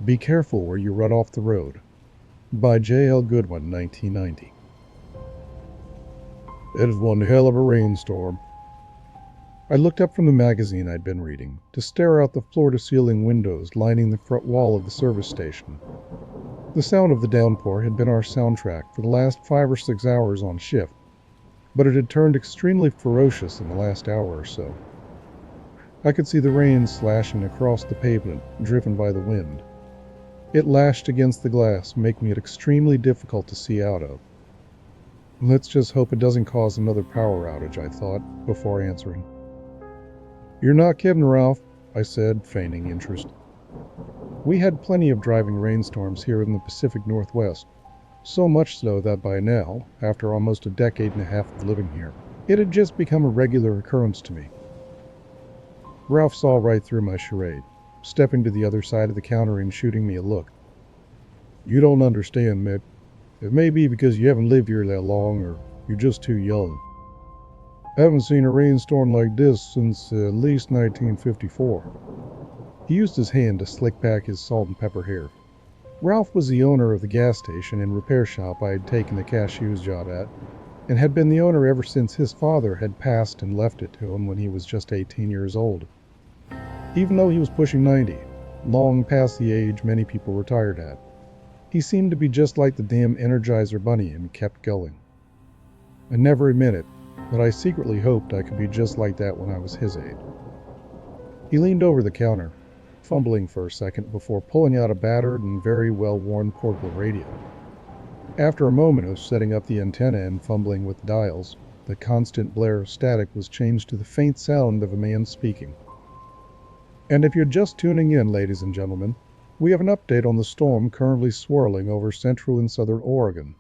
Be careful where you run off the road. By J.L. Goodwin, 1990. It is one hell of a rainstorm. I looked up from the magazine I'd been reading to stare out the floor-to-ceiling windows lining the front wall of the service station. The sound of the downpour had been our soundtrack for the last 5 or 6 hours on shift, but it had turned extremely ferocious in the last hour or so. I could see the rain slashing across the pavement, driven by the wind. It lashed against the glass, making it extremely difficult to see out of. Let's just hope it doesn't cause another power outage, I thought, before answering. You're not kidding, Ralph, I said, feigning interest. We had plenty of driving rainstorms here in the Pacific Northwest, so much so that by now, after almost a decade and a half of living here, it had just become a regular occurrence to me. Ralph saw right through my charade, stepping to the other side of the counter and shooting me a look. You don't understand, Mick. It may be because you haven't lived here that long, or you're just too young. I haven't seen a rainstorm like this since at least 1954. He used his hand to slick back his salt and pepper hair. Ralph was the owner of the gas station and repair shop I had taken the cashier's job at, and had been the owner ever since his father had passed and left it to him when he was just 18 years old. Even though he was pushing 90, long past the age many people retired at, he seemed to be just like the damn Energizer Bunny and kept going. I never admit it, but I secretly hoped I could be just like that when I was his age. He leaned over the counter, fumbling for a second before pulling out a battered and very well-worn portable radio. After a moment of setting up the antenna and fumbling with the dials, the constant blare of static was changed to the faint sound of a man speaking. And if you're just tuning in, ladies and gentlemen, we have an update on the storm currently swirling over central and southern Oregon.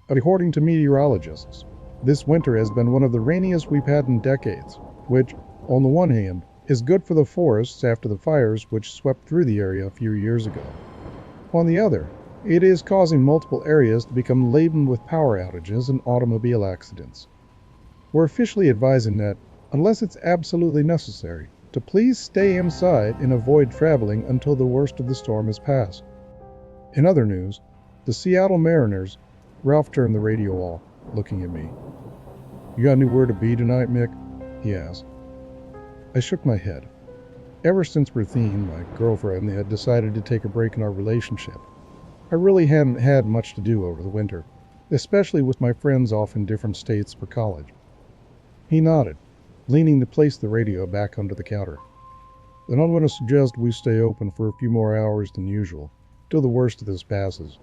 According to meteorologists, this winter has been one of the rainiest we've had in decades, which, on the one hand, is good for the forests after the fires which swept through the area a few years ago. On the other, it is causing multiple areas to become laden with power outages and automobile accidents. We're officially advising that, unless it's absolutely necessary, to please stay inside and avoid traveling until the worst of the storm has passed. In other news, the Seattle Mariners. Ralph turned the radio off, looking at me. You got anywhere to be tonight, Mick? He asked. I shook my head. Ever since Berthine, my girlfriend, had decided to take a break in our relationship, I really hadn't had much to do over the winter, especially with my friends off in different states for college. He nodded, leaning to place the radio back under the counter. Then I'm going to suggest we stay open for a few more hours than usual, till the worst of this passes.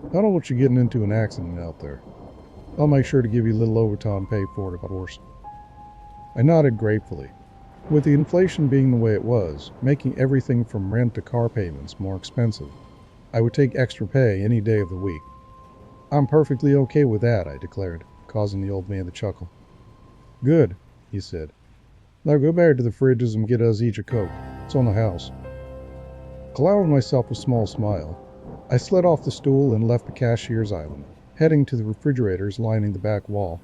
I don't want you getting into an accident out there. I'll make sure to give you a little overtime pay for it, of course. I nodded gratefully. With the inflation being the way it was, making everything from rent to car payments more expensive, I would take extra pay any day of the week. I'm perfectly okay with that, I declared, causing the old man to chuckle. Good, he said. Now go back to the fridges and get us each a Coke. It's on the house. Allowing myself a small smile, I slid off the stool and left the cashier's island, heading to the refrigerators lining the back wall.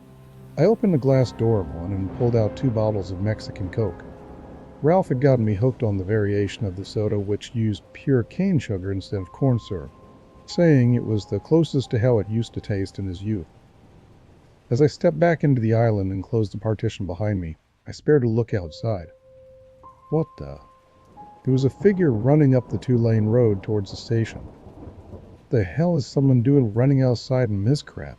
I opened the glass door of one and pulled out 2 bottles of Mexican Coke. Ralph had gotten me hooked on the variation of the soda which used pure cane sugar instead of corn syrup, saying it was the closest to how it used to taste in his youth. As I stepped back into the island and closed the partition behind me, I spared a look outside. What the? There was a figure running up the 2-lane road towards the station. What the hell is someone doing running outside in this crap?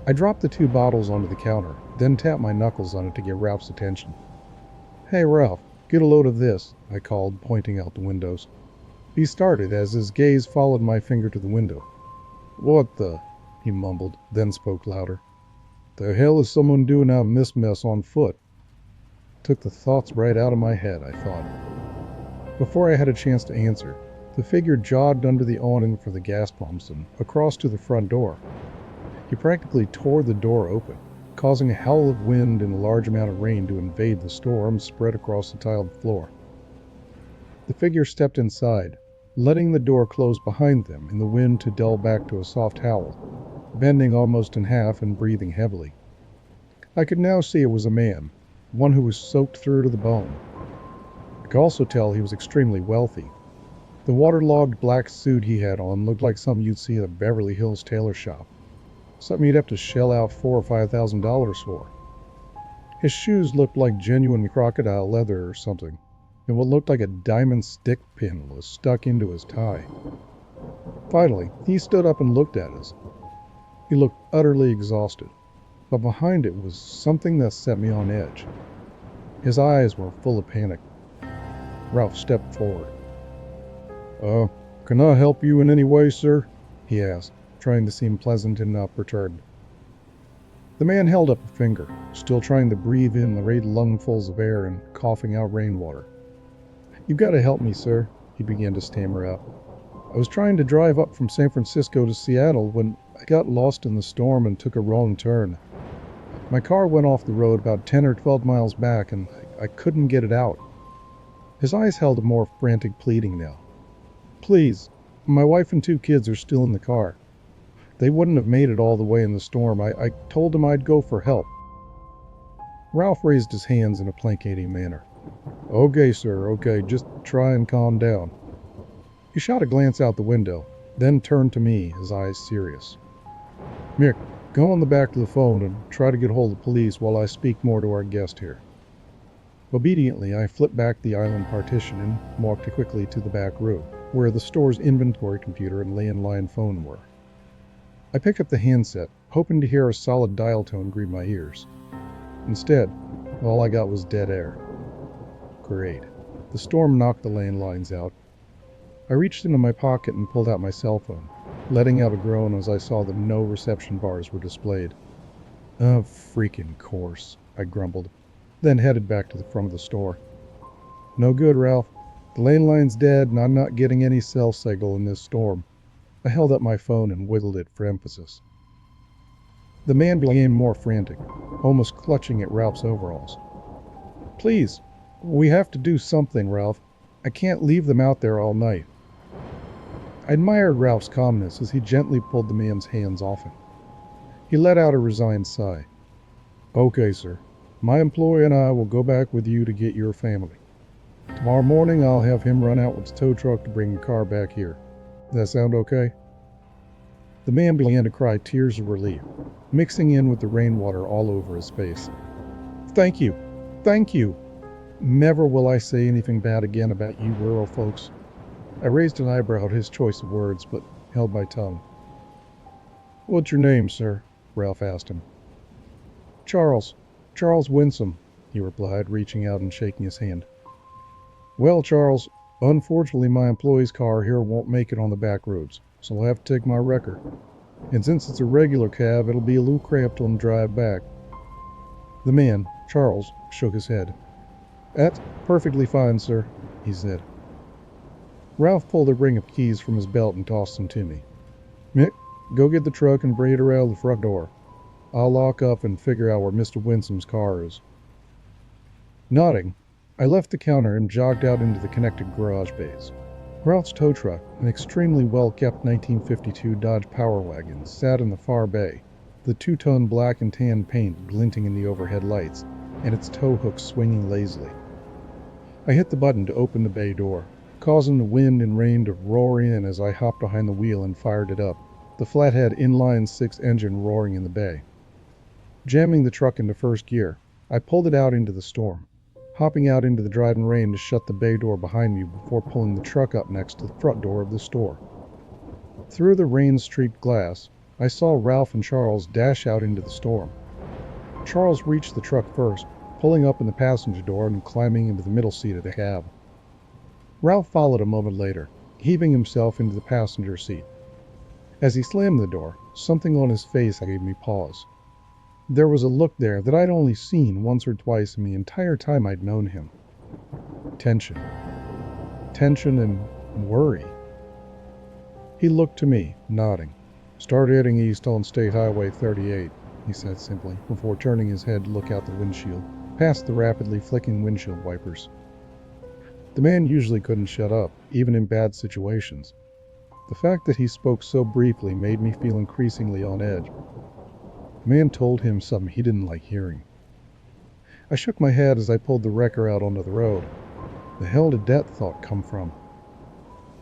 I dropped the 2 bottles onto the counter, then tapped my knuckles on it to get Ralph's attention. Hey Ralph, get a load of this, I called, pointing out the windows. He started as his gaze followed my finger to the window. What the? He mumbled, then spoke louder. The hell is someone doing out in this mess on foot? Took the thoughts right out of my head, I thought. Before I had a chance to answer, the figure jogged under the awning for the gas pumps and across to the front door. He practically tore the door open, causing a howl of wind and a large amount of rain to invade the storm spread across the tiled floor. The figure stepped inside, letting the door close behind them and the wind to dull back to a soft howl, bending almost in half and breathing heavily. I could now see it was a man, one who was soaked through to the bone. I could also tell he was extremely wealthy. The waterlogged black suit he had on looked like something you'd see at a Beverly Hills tailor shop. Something you'd have to shell out $4,000 or $5,000 for. His shoes looked like genuine crocodile leather or something, and what looked like a diamond stick pin was stuck into his tie. Finally, he stood up and looked at us. He looked utterly exhausted, but behind it was something that set me on edge. His eyes were full of panic. Ralph stepped forward. Can I help you in any way, sir?" he asked, trying to seem pleasant and not perturbed. The man held up a finger, still trying to breathe in the great lungfuls of air and coughing out rainwater. "You've got to help me, sir," he began to stammer out. "I was trying to drive up from San Francisco to Seattle when I got lost in the storm and took a wrong turn. My car went off the road about 10 or 12 miles back, and I couldn't get it out." His eyes held a more frantic pleading now. "Please, my wife and 2 kids are still in the car. They wouldn't have made it all the way in the storm. I told them I'd go for help." Ralph raised his hands in a placating manner. "Okay, sir, okay, just try and calm down." He shot a glance out the window, then turned to me, his eyes serious. "Mick, go on the back of the phone and try to get hold of the police while I speak more to our guest here." Obediently, I flipped back the island partition and walked quickly to the back room, where the store's inventory computer and landline phone were. I picked up the handset, hoping to hear a solid dial tone greet my ears. Instead, all I got was dead air. Great. The storm knocked the landlines out. I reached into my pocket and pulled out my cell phone, letting out a groan as I saw that no reception bars were displayed. "Of freaking course," I grumbled, then headed back to the front of the store. "No good, Ralph. The landline's dead and I'm not getting any cell signal in this storm." I held up my phone and wiggled it for emphasis. The man became more frantic, almost clutching at Ralph's overalls. "Please, we have to do something, Ralph. I can't leave them out there all night." I admired Ralph's calmness as he gently pulled the man's hands off him. He let out a resigned sigh. "Okay, sir. My employee and I will go back with you to get your family. Tomorrow morning I'll have him run out with the tow truck to bring your car back here. Does that sound okay?" The man began to cry tears of relief, mixing in with the rainwater all over his face. "Thank you. Thank you. Never will I say anything bad again about you rural folks." I raised an eyebrow at his choice of words, but held my tongue. "What's your name, sir?" Ralph asked him. Charles Winsome," he replied, reaching out and shaking his hand. "Well, Charles, unfortunately my employee's car here won't make it on the back roads, so I'll have to take my wrecker. And since it's a regular cab, it'll be a little cramped on the drive back." The man, Charles, shook his head. "That's perfectly fine, sir," he said. Ralph pulled a ring of keys from his belt and tossed them to me. "Mick, go get the truck and bring it around the front door. I'll lock up and figure out where Mr. Winsome's car is." Nodding, I left the counter and jogged out into the connected garage bays. Ralph's tow truck, an extremely well-kept 1952 Dodge Power Wagon, sat in the far bay, the 2-ton black and tan paint glinting in the overhead lights, and its tow hooks swinging lazily. I hit the button to open the bay door, causing the wind and rain to roar in as I hopped behind the wheel and fired it up, the flathead inline-6 engine roaring in the bay. Jamming the truck into first gear, I pulled it out into the storm, hopping out into the driving rain to shut the bay door behind me before pulling the truck up next to the front door of the store. Through the rain-streaked glass, I saw Ralph and Charles dash out into the storm. Charles reached the truck first, pulling up in the passenger door and climbing into the middle seat of the cab. Ralph followed a moment later, heaving himself into the passenger seat. As he slammed the door, something on his face gave me pause. There was a look there that I'd only seen once or twice in the entire time I'd known him. Tension. Tension and worry. He looked to me, nodding. "Start heading east on State Highway 38, he said simply, before turning his head to look out the windshield, past the rapidly flicking windshield wipers. The man usually couldn't shut up, even in bad situations. The fact that he spoke so briefly made me feel increasingly on edge. The man told him something he didn't like hearing. I shook my head as I pulled the wrecker out onto the road. The hell did that thought come from?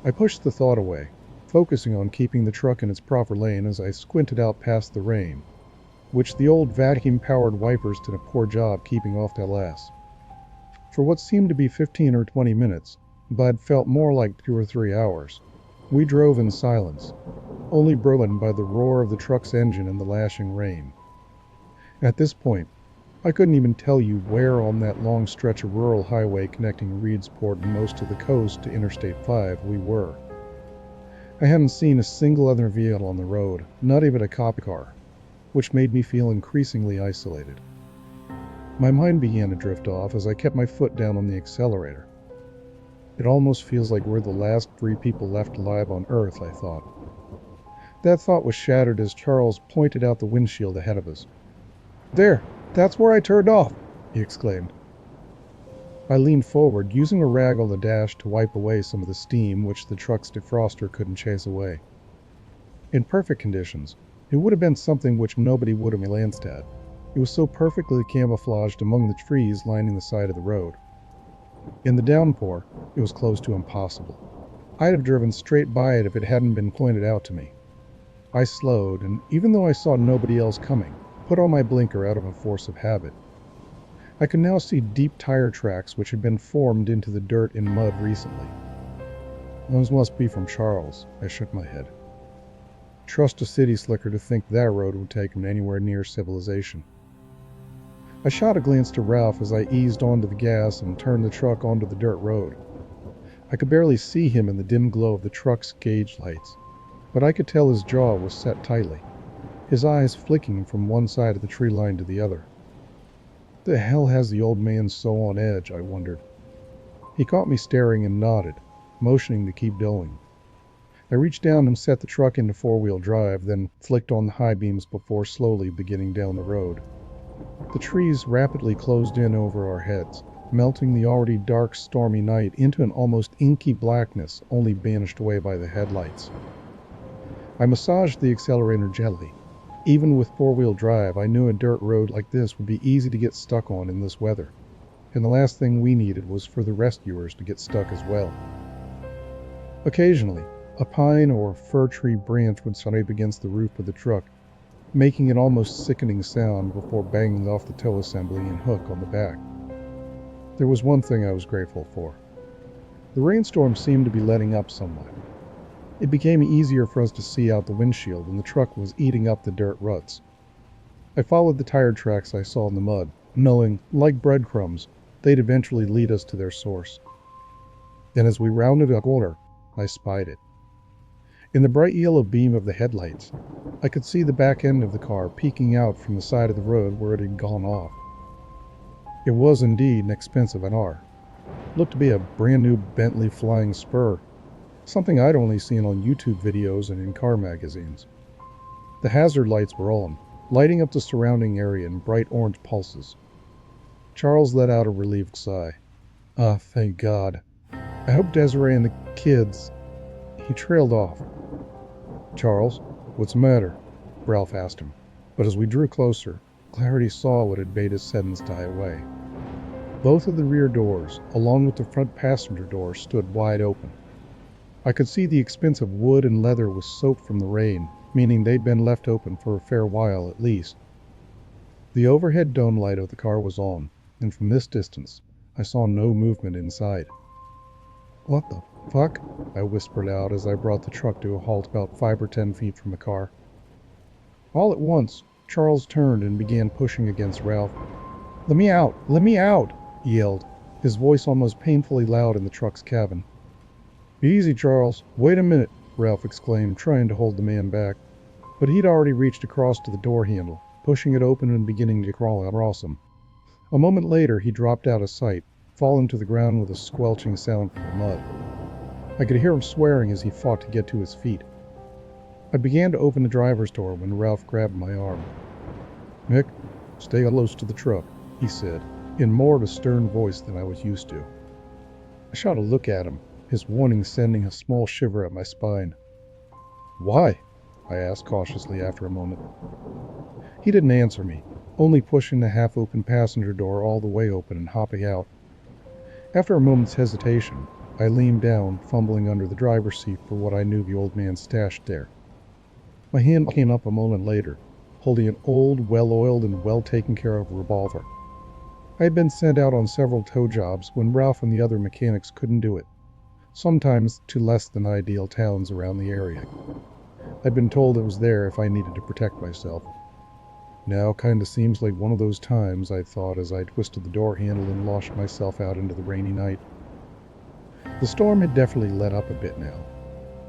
I pushed the thought away, focusing on keeping the truck in its proper lane as I squinted out past the rain, which the old vacuum-powered wipers did a poor job keeping off to last. For what seemed to be 15 or 20 minutes, but felt more like 2 or 3 hours, we drove in silence, only broken by the roar of the truck's engine and the lashing rain. At this point, I couldn't even tell you where on that long stretch of rural highway connecting Reedsport and most of the coast to Interstate 5 we were. I hadn't seen a single other vehicle on the road, not even a cop car, which made me feel increasingly isolated. My mind began to drift off as I kept my foot down on the accelerator. It almost feels like we're the last 3 people left alive on Earth, I thought. That thought was shattered as Charles pointed out the windshield ahead of us. "There! That's where I turned off!" he exclaimed. I leaned forward, using a rag on the dash to wipe away some of the steam which the truck's defroster couldn't chase away. In perfect conditions, it would have been something which nobody would have glanced at. It was so perfectly camouflaged among the trees lining the side of the road. In the downpour, it was close to impossible. I'd have driven straight by it if it hadn't been pointed out to me. I slowed, and even though I saw nobody else coming, put on my blinker out of a force of habit. I could now see deep tire tracks which had been formed into the dirt and mud recently. Those must be from Charles. I shook my head. Trust a city slicker to think that road would take him anywhere near civilization. I shot a glance to Ralph as I eased onto the gas and turned the truck onto the dirt road. I could barely see him in the dim glow of the truck's gauge lights, but I could tell his jaw was set tightly, his eyes flicking from one side of the tree line to the other. The hell has the old man so on edge, I wondered. He caught me staring and nodded, motioning to keep going. I reached down and set the truck into 4-wheel drive, then flicked on the high beams before slowly beginning down the road. The trees rapidly closed in over our heads, melting the already dark, stormy night into an almost inky blackness only banished away by the headlights. I massaged the accelerator gently. Even with 4-wheel drive, I knew a dirt road like this would be easy to get stuck on in this weather, and the last thing we needed was for the rescuers to get stuck as well. Occasionally, a pine or fir tree branch would scrape against the roof of the truck, making an almost sickening sound before banging off the tow assembly and hook on the back. There was one thing I was grateful for. The rainstorm seemed to be letting up somewhat. It became easier for us to see out the windshield, and the truck was eating up the dirt ruts. I followed the tire tracks I saw in the mud, knowing, like breadcrumbs, they'd eventually lead us to their source. Then as we rounded a corner, I spied it. In the bright yellow beam of the headlights, I could see the back end of the car peeking out from the side of the road where it had gone off. It was indeed an expensive car. It looked to be a brand new Bentley Flying Spur, something I'd only seen on YouTube videos and in car magazines. The hazard lights were on, lighting up the surrounding area in bright orange pulses. Charles let out a relieved sigh. Ah, thank God. I hope Desiree and the kids... He trailed off. "Charles, what's the matter?" Ralph asked him, but as we drew closer, Clarity saw what had made his sentence die away. Both of the rear doors, along with the front passenger door, stood wide open. I could see the expensive wood and leather was soaked from the rain, meaning they'd been left open for a fair while at least. The overhead dome light of the car was on, and from this distance, I saw no movement inside. "What the fuck?" I whispered out as I brought the truck to a halt about 5 or 10 feet from the car. All at once, Charles turned and began pushing against Ralph. "Let me out! Let me out!" he yelled, his voice almost painfully loud in the truck's cabin. "Easy, Charles. Wait a minute," Ralph exclaimed, trying to hold the man back. But he'd already reached across to the door handle, pushing it open and beginning to crawl across him. A moment later, he dropped out of sight, falling to the ground with a squelching sound from the mud. I could hear him swearing as he fought to get to his feet. I began to open the driver's door when Ralph grabbed my arm. "Mick, stay close to the truck," he said, in more of a stern voice than I was used to. I shot a look at him, his warning sending a small shiver up my spine. "Why?" I asked cautiously after a moment. He didn't answer me, only pushing the half-open passenger door all the way open and hopping out. After a moment's hesitation, I leaned down, fumbling under the driver's seat for what I knew the old man stashed there. My hand came up a moment later, holding an old, well-oiled and well-taken-care-of revolver. I had been sent out on several tow jobs when Ralph and the other mechanics couldn't do it, sometimes to less than ideal towns around the area. I'd been told it was there if I needed to protect myself. Now kinda seems like one of those times, I thought as I twisted the door handle and launched myself out into the rainy night. The storm had definitely let up a bit now.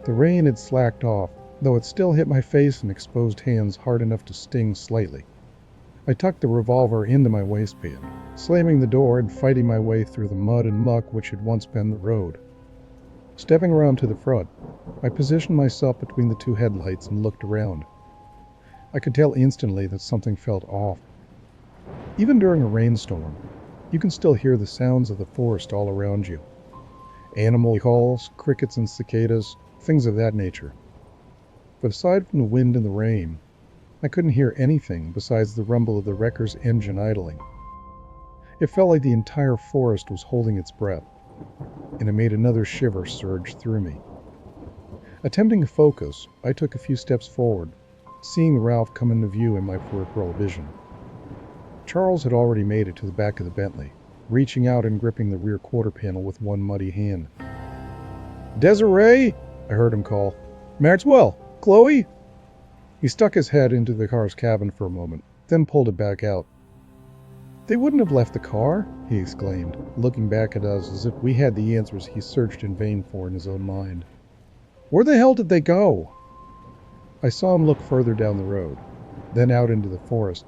The rain had slacked off, though it still hit my face and exposed hands hard enough to sting slightly. I tucked the revolver into my waistband, slamming the door and fighting my way through the mud and muck which had once been the road. Stepping around to the front, I positioned myself between the two headlights and looked around. I could tell instantly that something felt off. Even during a rainstorm, you can still hear the sounds of the forest all around you. Animal calls, crickets and cicadas, things of that nature. But aside from the wind and the rain, I couldn't hear anything besides the rumble of the wrecker's engine idling. It felt like the entire forest was holding its breath, and it made another shiver surge through me. Attempting to focus, I took a few steps forward, seeing Ralph come into view in my peripheral vision. Charles had already made it to the back of the Bentley, reaching out and gripping the rear quarter panel with one muddy hand. "Desiree!" I heard him call. "Maxwell! Chloe!" He stuck his head into the car's cabin for a moment, then pulled it back out. "They wouldn't have left the car," he exclaimed, looking back at us as if we had the answers he searched in vain for in his own mind. "Where the hell did they go?" I saw him look further down the road, then out into the forest.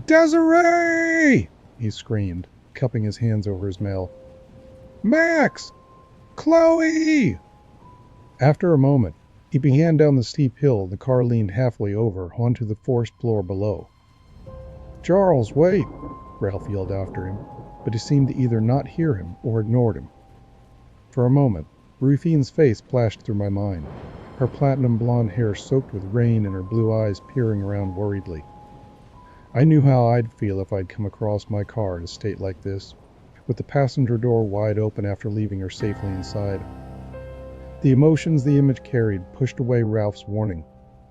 "Desiree!" he screamed, cupping his hands over his mouth. "Max! Chloe!" After a moment, he began down the steep hill. The car leaned halfway over onto the forest floor below. "Charles, wait!" Ralph yelled after him, but he seemed to either not hear him or ignored him. For a moment, Rufine's face flashed through my mind, her platinum blonde hair soaked with rain and her blue eyes peering around worriedly. I knew how I'd feel if I'd come across my car in a state like this, with the passenger door wide open after leaving her safely inside. The emotions the image carried pushed away Ralph's warning,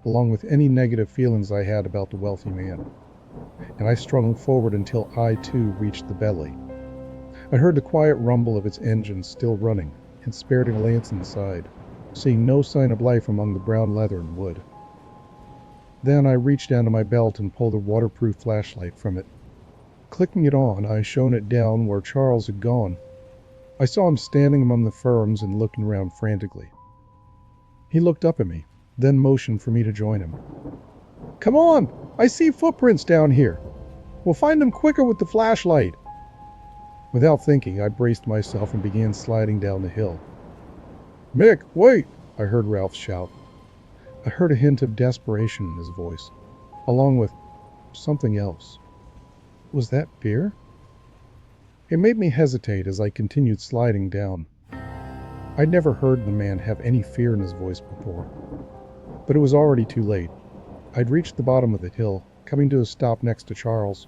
along with any negative feelings I had about the wealthy man, and I strung forward until I too reached the Bentley. I heard the quiet rumble of its engine still running, and spared a glance inside, seeing no sign of life among the brown leather and wood. Then I reached down to my belt and pulled a waterproof flashlight from it. Clicking it on, I shone it down where Charles had gone. I saw him standing among the ferns and looking around frantically. He looked up at me, then motioned for me to join him. "Come on! I see footprints down here! We'll find them quicker with the flashlight!" Without thinking, I braced myself and began sliding down the hill. "Mick, wait!" I heard Ralph shout. I heard a hint of desperation in his voice, along with something else. Was that fear? It made me hesitate as I continued sliding down. I'd never heard the man have any fear in his voice before. But it was already too late. I'd reached the bottom of the hill, coming to a stop next to Charles.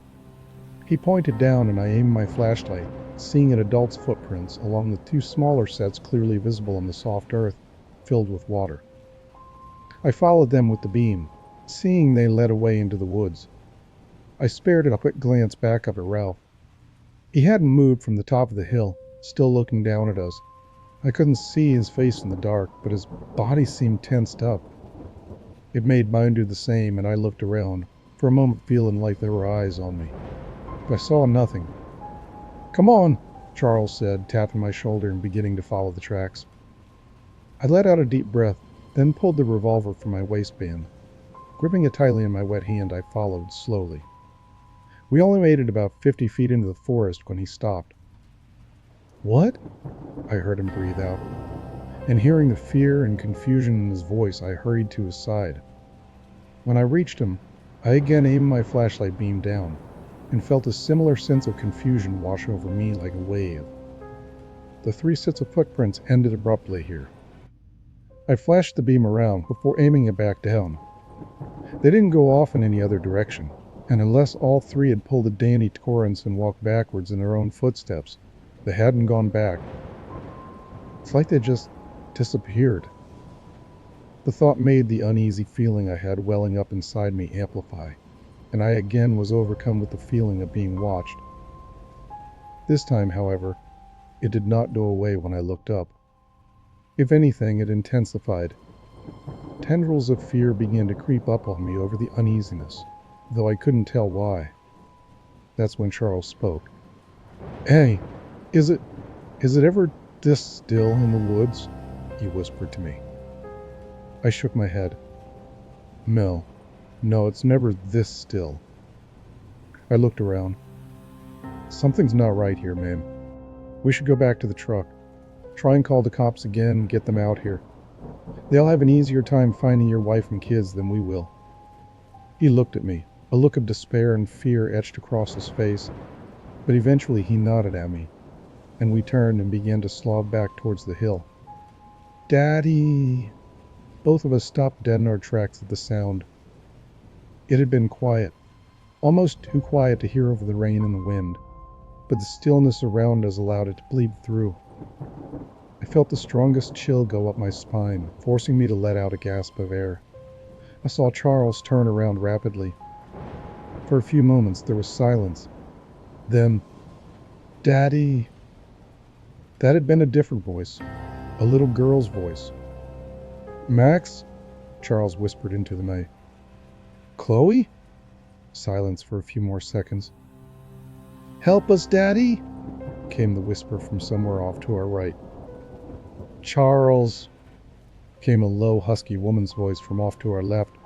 He pointed down and I aimed my flashlight, seeing an adult's footprints along the two smaller sets clearly visible on the soft earth filled with water. I followed them with the beam, seeing they led away into the woods. I spared a quick glance back up at Ralph. He hadn't moved from the top of the hill, still looking down at us. I couldn't see his face in the dark, but his body seemed tensed up. It made mine do the same, and I looked around, for a moment feeling like there were eyes on me. But I saw nothing. "Come on," Charles said, tapping my shoulder and beginning to follow the tracks. I let out a deep breath, then pulled the revolver from my waistband. Gripping it tightly in my wet hand, I followed slowly. We only made it about 50 feet into the forest when he stopped. "What?" I heard him breathe out, and hearing the fear and confusion in his voice, I hurried to his side. When I reached him, I again aimed my flashlight beam down, and felt a similar sense of confusion wash over me like a wave. The 3 sets of footprints ended abruptly here. I flashed the beam around before aiming it back down. They didn't go off in any other direction, and unless all 3 had pulled a Danny Torrance and walked backwards in their own footsteps, they hadn't gone back. It's like they just disappeared. The thought made the uneasy feeling I had welling up inside me amplify, and I again was overcome with the feeling of being watched. This time, however, it did not go away when I looked up. If anything, it intensified. Tendrils of fear began to creep up on me over the uneasiness, though I couldn't tell why. That's when Charles spoke. "Hey, is it ever this still in the woods?" he whispered to me. I shook my head. No, it's never this still. I looked around. Something's not right here, man. We should go back to the truck. Try and call the cops again and get them out here. They'll have an easier time finding your wife and kids than we will. He looked at me, a look of despair and fear etched across his face, but eventually he nodded at me, and we turned and began to slog back towards the hill. "Daddy!" Both of us stopped dead in our tracks at the sound. It had been quiet, almost too quiet to hear over the rain and the wind, but the stillness around us allowed it to bleed through. I felt the strongest chill go up my spine, forcing me to let out a gasp of air. I saw Charles turn around rapidly. For a few moments there was silence. Then, "Daddy!" That had been a different voice, a little girl's voice. "Max?" Charles whispered into the night. "Chloe?" Silence for a few more seconds. "Help us, Daddy!" came the whisper from somewhere off to our right. "Charles!" came a low, husky woman's voice from off to our left.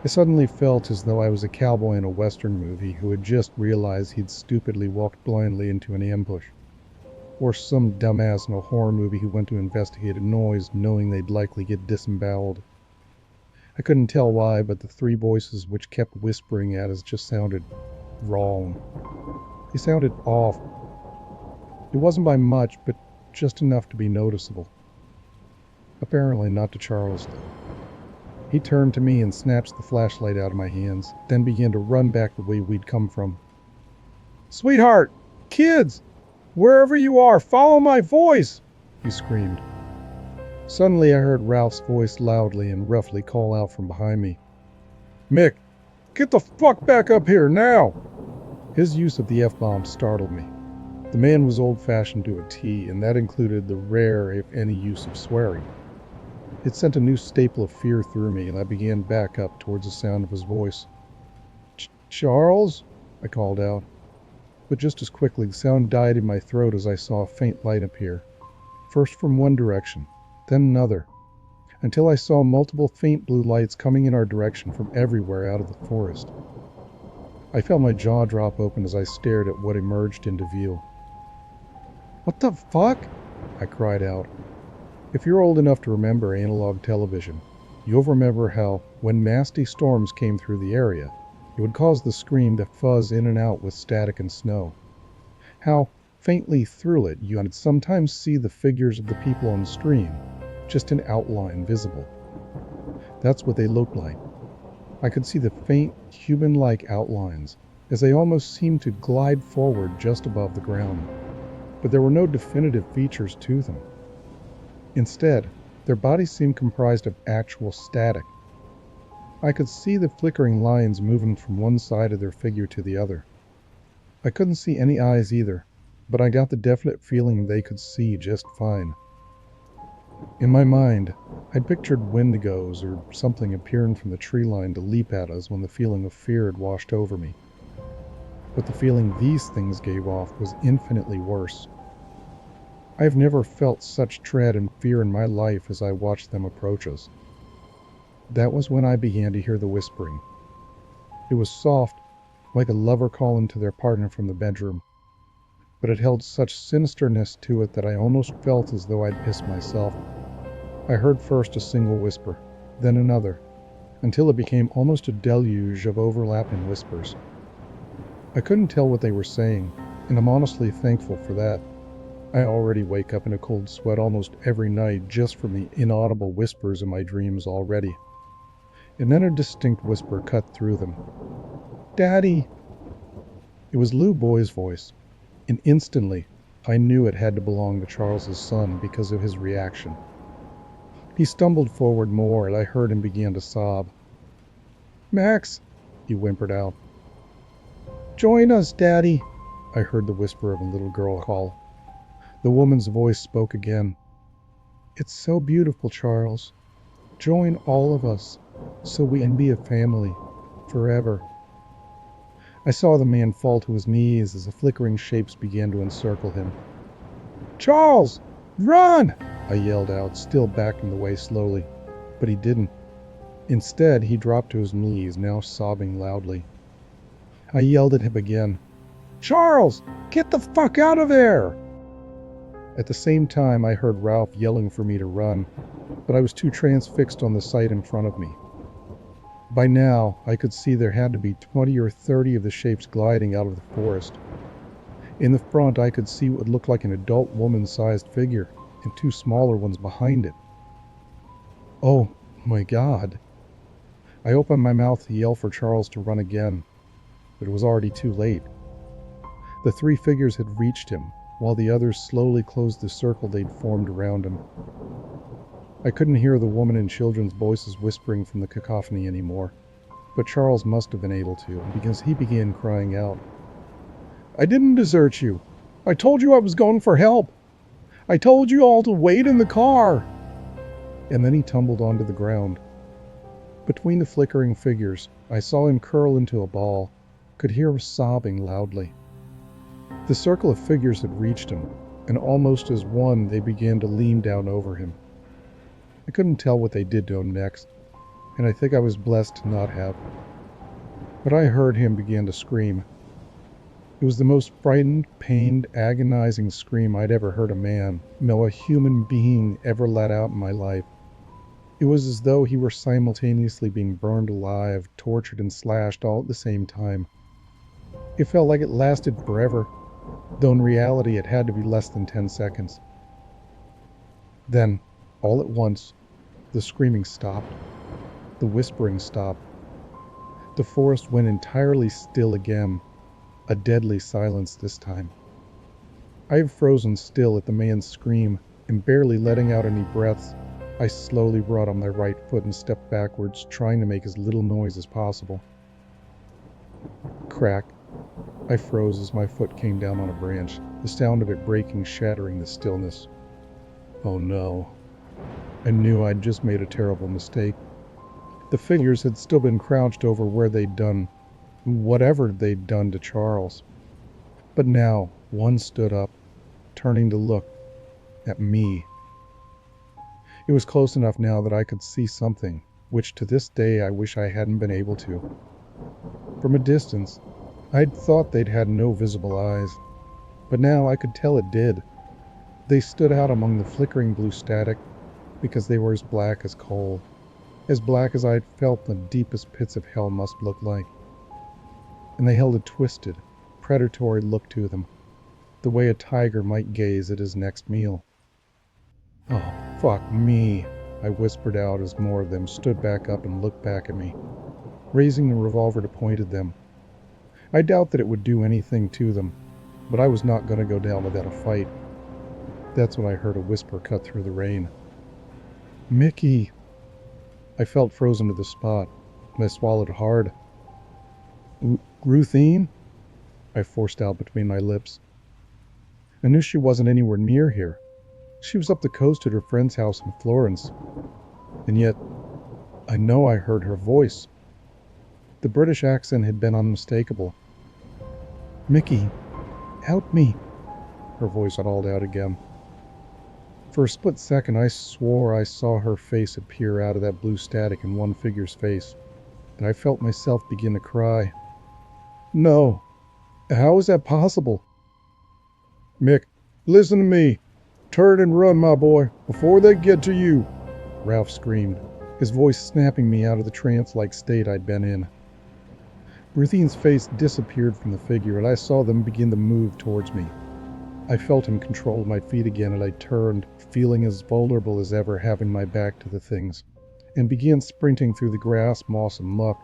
I suddenly felt as though I was a cowboy in a western movie who had just realized he'd stupidly walked blindly into an ambush, or some dumbass in a horror movie who went to investigate a noise knowing they'd likely get disemboweled. I couldn't tell why, but the three voices which kept whispering at us just sounded wrong. They sounded off. It wasn't by much, but just enough to be noticeable. Apparently not to Charles, though. He turned to me and snatched the flashlight out of my hands, then began to run back the way we'd come from. "Sweetheart! Kids! Wherever you are, follow my voice!" he screamed. Suddenly I heard Ralph's voice loudly and roughly call out from behind me. "Mick, get the fuck back up here, now!" His use of the F-bomb startled me. The man was old-fashioned to a T, and that included the rare, if any, use of swearing. It sent a new staple of fear through me, and I began back up towards the sound of his voice. "Charles?" I called out. But just as quickly the sound died in my throat as I saw a faint light appear, first from one direction, then another, until I saw multiple faint blue lights coming in our direction from everywhere out of the forest. I felt my jaw drop open as I stared at what emerged into view. "What the fuck?" I cried out. If you're old enough to remember analog television, you'll remember how, when nasty storms came through the area, it would cause the screen to fuzz in and out with static and snow. How, faintly through it, you could sometimes see the figures of the people on the stream, just an outline visible. That's what they looked like. I could see the faint, human-like outlines, as they almost seemed to glide forward just above the ground. But there were no definitive features to them. Instead, their bodies seemed comprised of actual static. I could see the flickering lines moving from one side of their figure to the other. I couldn't see any eyes either, but I got the definite feeling they could see just fine. In my mind, I'd pictured wendigos or something appearing from the tree line to leap at us when the feeling of fear had washed over me. But the feeling these things gave off was infinitely worse. I've never felt such dread and fear in my life as I watched them approach us. That was when I began to hear the whispering. It was soft, like a lover calling to their partner from the bedroom, but it held such sinisterness to it that I almost felt as though I'd pissed myself. I heard first a single whisper, then another, until it became almost a deluge of overlapping whispers. I couldn't tell what they were saying, and I'm honestly thankful for that. I already wake up in a cold sweat almost every night just from the inaudible whispers in my dreams already. And then a distinct whisper cut through them. "Daddy!" It was Lou Boy's voice, and instantly, I knew it had to belong to Charles's son because of his reaction. He stumbled forward more, and I heard him begin to sob. "Max," he whimpered out. "Join us, Daddy," I heard the whisper of a little girl call. The woman's voice spoke again. "It's so beautiful, Charles. Join all of us, so we can be a family, forever." I saw the man fall to his knees as the flickering shapes began to encircle him. "Charles, run!" I yelled out, still backing away slowly. But he didn't. Instead, he dropped to his knees, now sobbing loudly. I yelled at him again. "Charles, get the fuck out of there!" At the same time, I heard Ralph yelling for me to run, but I was too transfixed on the sight in front of me. By now, I could see there had to be 20 or 30 of the shapes gliding out of the forest. In the front, I could see what looked like an adult woman-sized figure, and two smaller ones behind it. Oh my God. I opened my mouth to yell for Charles to run again, but it was already too late. The three figures had reached him, while the others slowly closed the circle they'd formed around him. I couldn't hear the woman and children's voices whispering from the cacophony anymore, but Charles must have been able to, because he began crying out. "I didn't desert you. I told you I was going for help. I told you all to wait in the car." And then he tumbled onto the ground. Between the flickering figures, I saw him curl into a ball, could hear him sobbing loudly. The circle of figures had reached him, and almost as one, they began to lean down over him. I couldn't tell what they did to him next, and I think I was blessed to not have. But I heard him begin to scream. It was the most frightened, pained, agonizing scream I'd ever heard a man, no, a human being, ever let out in my life. It was as though he were simultaneously being burned alive, tortured, and slashed all at the same time. It felt like it lasted forever, though in reality it had to be less than 10 seconds. Then, all at once, the screaming stopped. The whispering stopped. The forest went entirely still again, a deadly silence this time. I had frozen still at the man's scream, and barely letting out any breaths, I slowly brought on my right foot and stepped backwards, trying to make as little noise as possible. Crack. I froze as my foot came down on a branch, the sound of it breaking, shattering the stillness. Oh no. I knew I'd just made a terrible mistake. The figures had still been crouched over where they'd done whatever they'd done to Charles. But now, one stood up, turning to look at me. It was close enough now that I could see something, which to this day I wish I hadn't been able to. From a distance, I'd thought they'd had no visible eyes, but now I could tell it did. They stood out among the flickering blue static because they were as black as coal, as black as I'd felt the deepest pits of hell must look like. And they held a twisted, predatory look to them, the way a tiger might gaze at his next meal. "Oh, fuck me," I whispered out as more of them stood back up and looked back at me, raising the revolver to point at them. I doubt that it would do anything to them, but I was not going to go down without a fight. That's when I heard a whisper cut through the rain. "Mickey." I felt frozen to the spot, and I swallowed hard. "Ruthine?" I forced out between my lips. I knew she wasn't anywhere near here. She was up the coast at her friend's house in Florence. And yet, I know I heard her voice. The British accent had been unmistakable. "Mickey, help me," her voice called out again. For a split second, I swore I saw her face appear out of that blue static in one figure's face, and I felt myself begin to cry. "No, how is that possible?" "Mick, listen to me. Turn and run, my boy, before they get to you," Ralph screamed, his voice snapping me out of the trance-like state I'd been in. Ruthine's face disappeared from the figure, and I saw them begin to move towards me. I felt in control of my feet again, and I turned, feeling as vulnerable as ever, having my back to the things, and began sprinting through the grass, moss, and muck.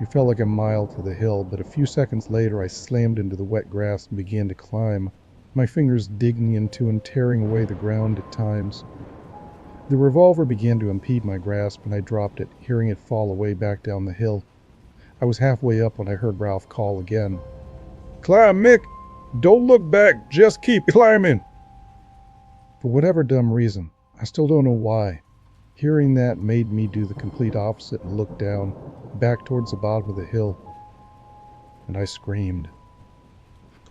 It felt like a mile to the hill, but a few seconds later I slammed into the wet grass and began to climb, my fingers digging into and tearing away the ground at times. The revolver began to impede my grasp, and I dropped it, hearing it fall away back down the hill. I was halfway up when I heard Ralph call again. "Climb, Mick! Don't look back, just keep climbing!" For whatever dumb reason, I still don't know why, hearing that made me do the complete opposite and look down, back towards the bottom of the hill. And I screamed.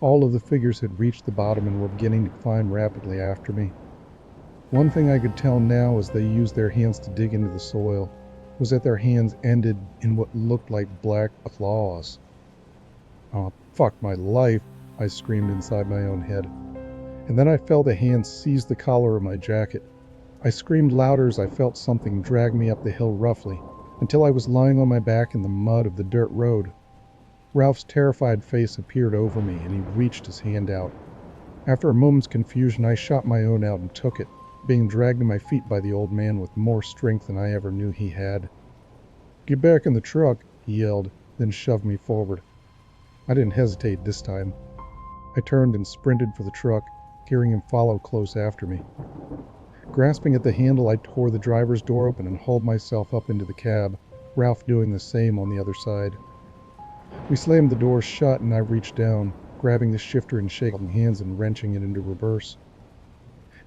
All of the figures had reached the bottom and were beginning to climb rapidly after me. One thing I could tell now as they used their hands to dig into the soil was that their hands ended in what looked like black claws. "Oh, fuck my life," I screamed inside my own head. And then I felt a hand seize the collar of my jacket. I screamed louder as I felt something drag me up the hill roughly, until I was lying on my back in the mud of the dirt road. Ralph's terrified face appeared over me, and he reached his hand out. After a moment's confusion, I shot my own out and took it, being dragged to my feet by the old man with more strength than I ever knew he had. "Get back in the truck," he yelled, then shoved me forward. I didn't hesitate this time. I turned and sprinted for the truck, hearing him follow close after me. Grasping at the handle, I tore the driver's door open and hauled myself up into the cab, Ralph doing the same on the other side. We slammed the door shut, and I reached down, grabbing the shifter in shaking hands and wrenching it into reverse.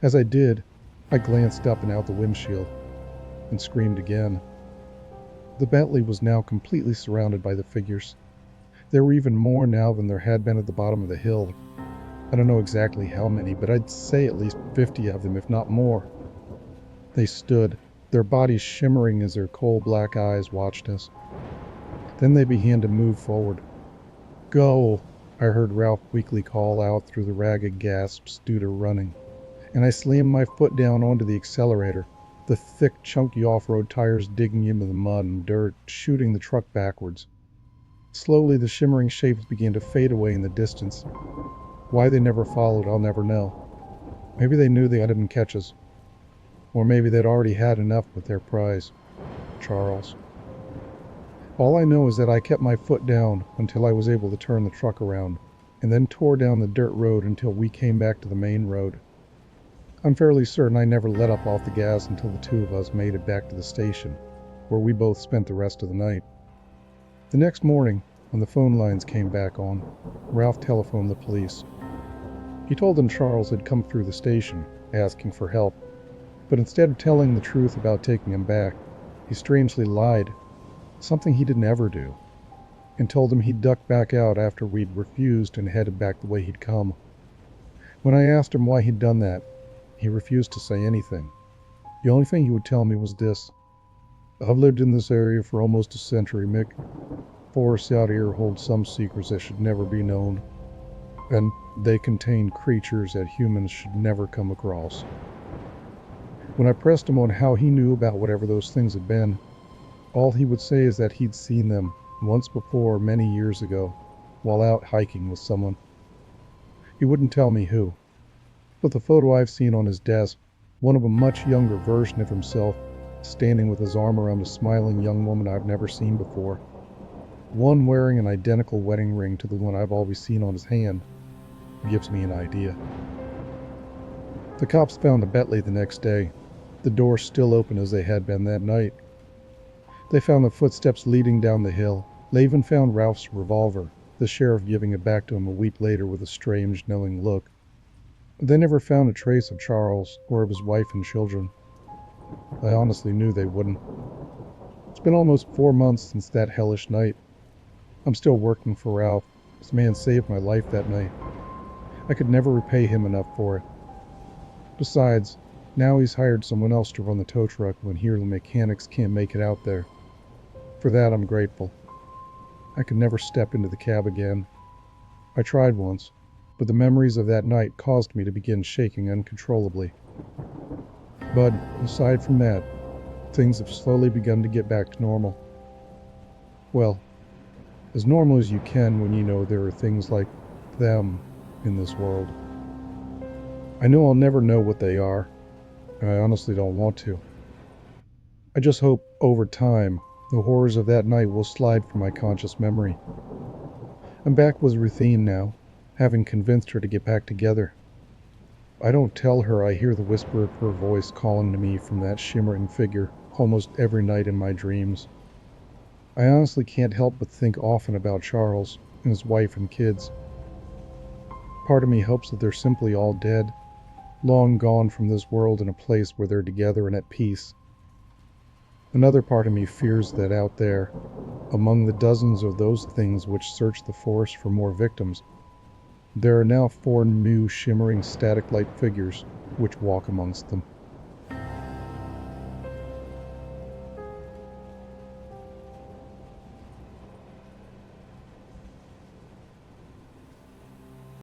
As I did, I glanced up and out the windshield, and screamed again. The Bentley was now completely surrounded by the figures. There were even more now than there had been at the bottom of the hill. I don't know exactly how many, but I'd say at least 50 of them, if not more. They stood, their bodies shimmering as their coal black eyes watched us. Then they began to move forward. "Go!" I heard Ralph weakly call out through the ragged gasps due to running, and I slammed my foot down onto the accelerator, the thick, chunky off-road tires digging into the mud and dirt, shooting the truck backwards. Slowly, the shimmering shapes began to fade away in the distance. Why they never followed, I'll never know. Maybe they knew they didn't catch us. Or maybe they'd already had enough with their prize, Charles. All I know is that I kept my foot down until I was able to turn the truck around, and then tore down the dirt road until we came back to the main road. I'm fairly certain I never let up off the gas until the two of us made it back to the station, where we both spent the rest of the night. The next morning, when the phone lines came back on, Ralph telephoned the police. He told them Charles had come through the station, asking for help, but instead of telling the truth about taking him back, he strangely lied, something he didn't ever do, and told them he'd ducked back out after we'd refused and headed back the way he'd come. When I asked him why he'd done that, he refused to say anything. The only thing he would tell me was this: "I've lived in this area for almost a century, Mick. Forests out here hold some secrets that should never be known, and they contain creatures that humans should never come across." When I pressed him on how he knew about whatever those things had been, all he would say is that he'd seen them once before many years ago while out hiking with someone. He wouldn't tell me who, but the photo I've seen on his desk, one of a much younger version of himself, standing with his arm around a smiling young woman I've never seen before, one wearing an identical wedding ring to the one I've always seen on his hand, gives me an idea. The cops found the Bentley the next day, the door still open as they had been that night. They found the footsteps leading down the hill. They even found Ralph's revolver, the sheriff giving it back to him a week later with a strange, knowing look. They never found a trace of Charles or of his wife and children. I honestly knew they wouldn't. It's been almost 4 months since that hellish night. I'm still working for Ralph. This man saved my life that night. I could never repay him enough for it. Besides, now he's hired someone else to run the tow truck when he or the mechanics can't make it out there. For that, I'm grateful. I could never step into the cab again. I tried once, but the memories of that night caused me to begin shaking uncontrollably. But aside from that, things have slowly begun to get back to normal. Well, as normal as you can when you know there are things like them in this world. I know I'll never know what they are, and I honestly don't want to. I just hope, over time, the horrors of that night will slide from my conscious memory. I'm back with Ruthine now, having convinced her to get back together, I don't tell her I hear the whisper of her voice calling to me from that shimmering figure almost every night in my dreams. I honestly can't help but think often about Charles and his wife and kids. Part of me hopes that they're simply all dead, long gone from this world in a place where they're together and at peace. Another part of me fears that out there, among the dozens of those things which search the forest for more victims, there are now 4 new shimmering static light figures which walk amongst them.